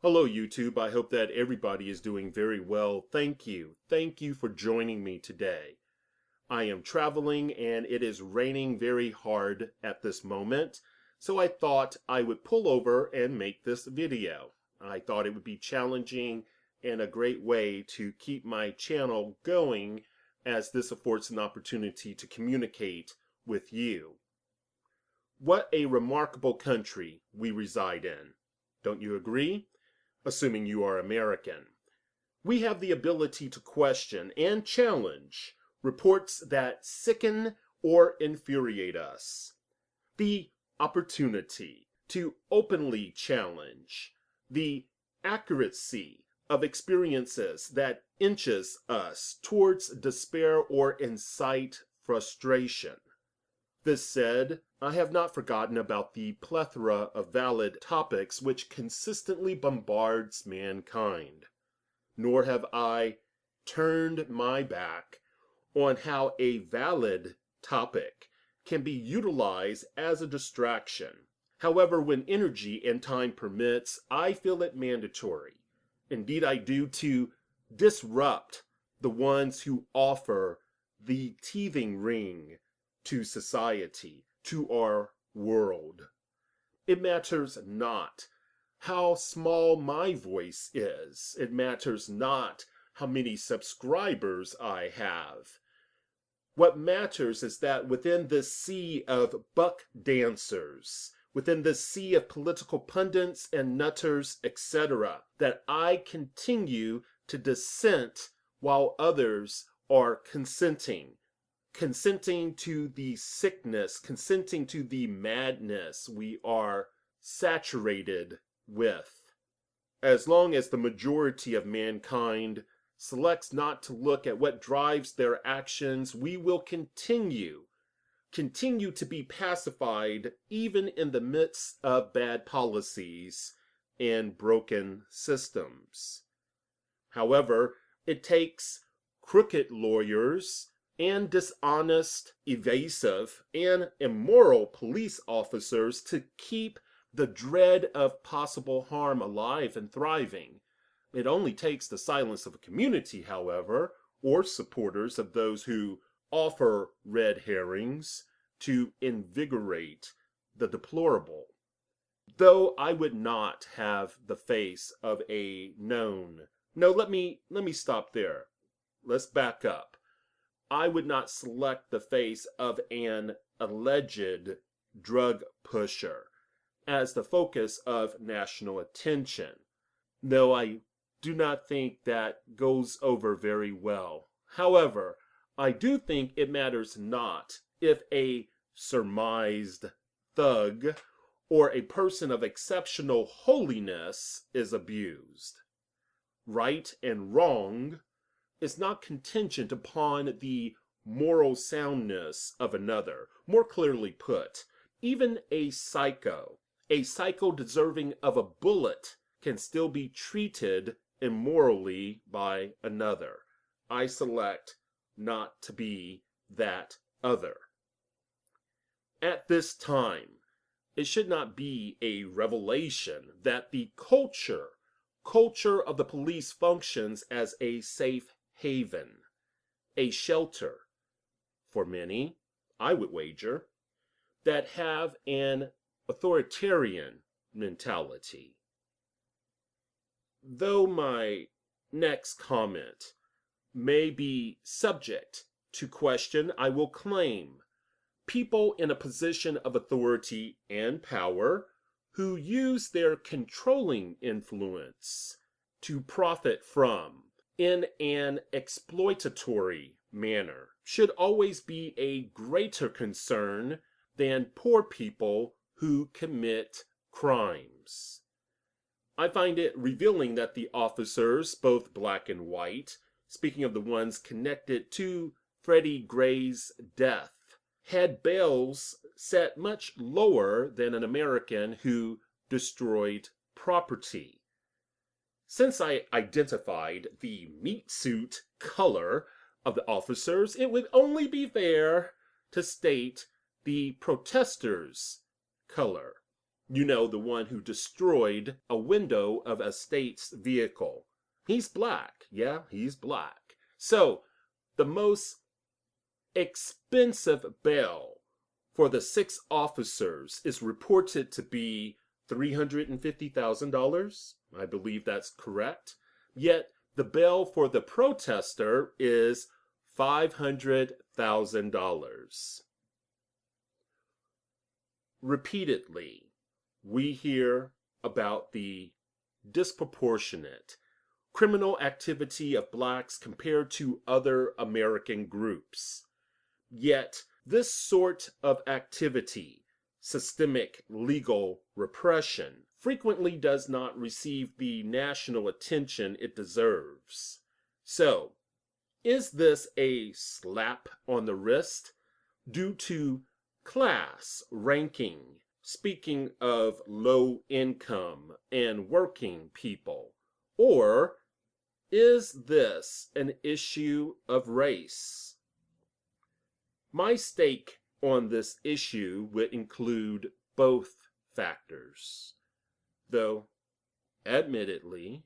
Hello, YouTube. I hope that everybody is doing very well. Thank you. Thank you for joining me today. I am traveling and it is raining very hard at this moment, so I thought I would pull over and make this video. I thought it would be challenging and a great way to keep my channel going, as this affords an opportunity to communicate with you. What a remarkable country we reside in. Don't you agree? Assuming you are American. We have the ability to question and challenge reports that sicken or infuriate us. The opportunity to openly challenge the accuracy of experiences that inches us towards despair or incite frustration. This said, I have not forgotten about the plethora of valid topics which consistently bombards mankind, nor have I turned my back on how a valid topic can be utilized as a distraction. However, when energy and time permits, I feel it mandatory, indeed I do, to disrupt the ones who offer the teething ring to society, to our world. It matters not how small my voice is. It matters not how many subscribers I have. What matters is that within this sea of buck dancers, within this sea of political pundits and nutters, etc., that I continue to dissent while others are consenting to the sickness, consenting to the madness we are saturated with. As long as the majority of mankind selects not to look at what drives their actions, we will continue to be pacified even in the midst of bad policies and broken systems. However, it takes crooked lawyers and dishonest, evasive, and immoral police officers to keep the dread of possible harm alive and thriving. It only takes the silence of a community, however, or supporters of those who offer red herrings, to invigorate the deplorable. Though I would not have the face of a known... No, let me stop there. Let's back up. I would not select the face of an alleged drug pusher as the focus of national attention, though I do not think that goes over very well. However, I do think it matters not if a surmised thug or a person of exceptional holiness is abused. Right and wrong is not contingent upon the moral soundness of another. More clearly put, even a psycho deserving of a bullet, can still be treated immorally by another. I select not to be that other. At this time, it should not be a revelation that the culture of the police functions as a safe haven, a shelter for many, I would wager, that have an authoritarian mentality. Though my next comment may be subject to question, I will claim people in a position of authority and power who use their controlling influence to profit from in an exploitatory manner should always be a greater concern than poor people who commit crimes. I find it revealing that the officers, both black and white, speaking of the ones connected to Freddie Gray's death, had bails set much lower than an American who destroyed property. Since I identified the meat suit color of the officers, it would only be fair to state the protesters' color. You know, the one who destroyed a window of a state's vehicle. He's black. Yeah, he's black. So, the most expensive bail for the 6 officers is reported to be $350,000. I believe that's correct. Yet, the bail for the protester is $500,000. Repeatedly, we hear about the disproportionate criminal activity of blacks compared to other American groups. Yet, this sort of activity, systemic legal repression, frequently does not receive the national attention it deserves. So, is this a slap on the wrist due to class ranking? Speaking of low income and working people, or is this an issue of race? My stake on this issue would include both factors, though admittedly,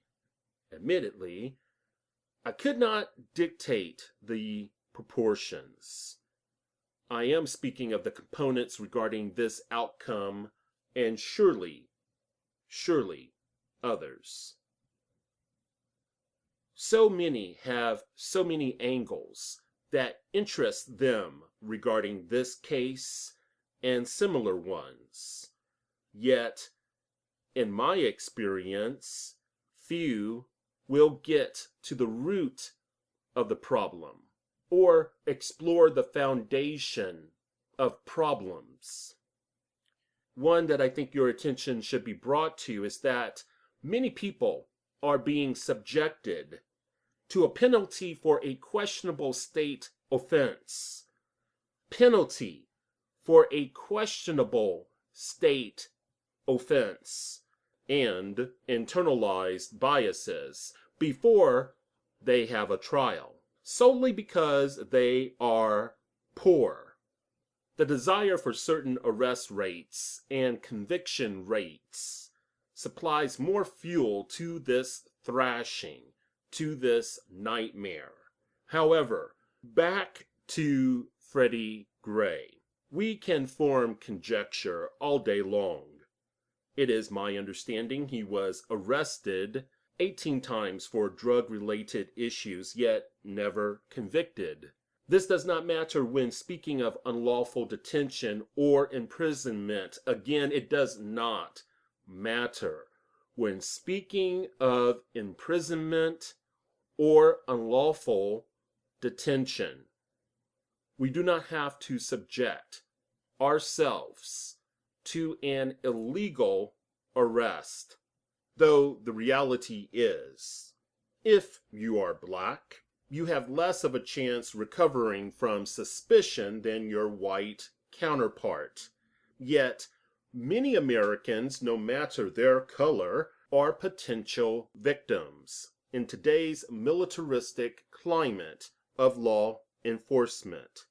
I could not dictate the proportions. I am speaking of the components regarding this outcome, and surely others. So many have so many angles that interest them regarding this case and similar ones. Yet, in my experience, few will get to the root of the problem or explore the foundation of problems. One that I think your attention should be brought to is that many people are being subjected to a penalty for a questionable state offense. Penalty for a questionable state offense and internalized biases before they have a trial, solely because they are poor. The desire for certain arrest rates and conviction rates supplies more fuel to this thrashing, to this nightmare. However, back to Freddie Gray. We can form conjecture all day long. It is my understanding he was arrested 18 times for drug-related issues, yet never convicted. This does not matter when speaking of unlawful detention or imprisonment. Again, it does not matter when speaking of imprisonment or unlawful detention. We do not have to subject ourselves to an illegal arrest, though the reality is, if you are black, you have less of a chance recovering from suspicion than your white counterpart. Yet, many Americans, no matter their color, are potential victims in today's militaristic climate of law enforcement.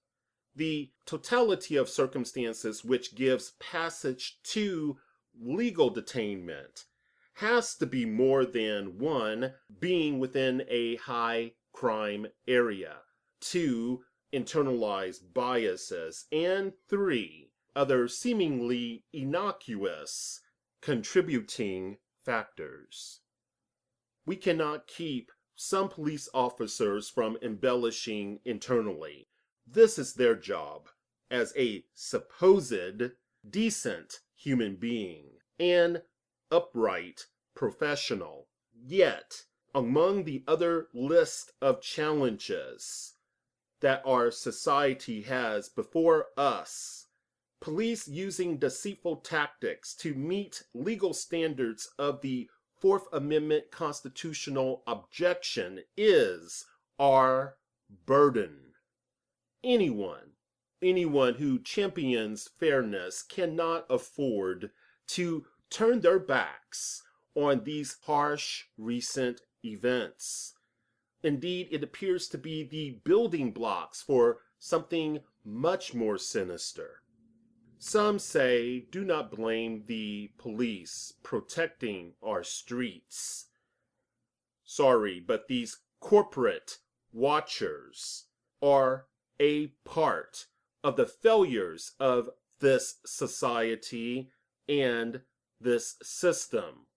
The totality of circumstances which gives passage to legal detainment has to be more than 1, being within a high crime area, 2, internalized biases, and 3, other seemingly innocuous contributing factors. We cannot keep some police officers from embellishing internally. This is their job as a supposed decent human being, an upright professional. Yet, among the other list of challenges that our society has before us, police using deceitful tactics to meet legal standards of the Fourth Amendment constitutional objection is our burden. Anyone who champions fairness cannot afford to turn their backs on these harsh recent events. Indeed, it appears to be the building blocks for something much more sinister. Some say, do not blame the police protecting our streets. Sorry, but these corporate watchers are a part of the failures of this society and this system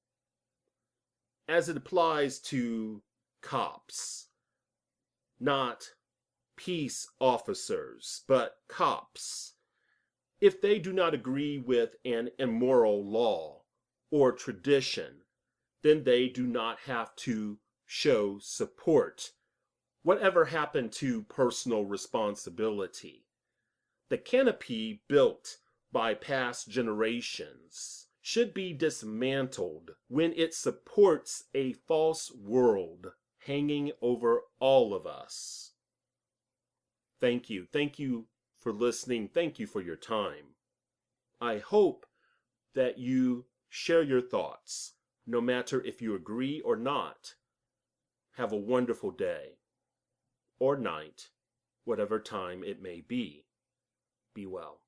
as it applies to cops, not peace officers, but cops. If they do not agree with an immoral law or tradition, then they do not have to show support. Whatever happened to personal responsibility? The canopy built by past generations should be dismantled when it supports a false world hanging over all of us. Thank you. Thank you for listening. Thank you for your time. I hope that you share your thoughts, no matter if you agree or not. Have a wonderful day or night, whatever time it may be. Be well.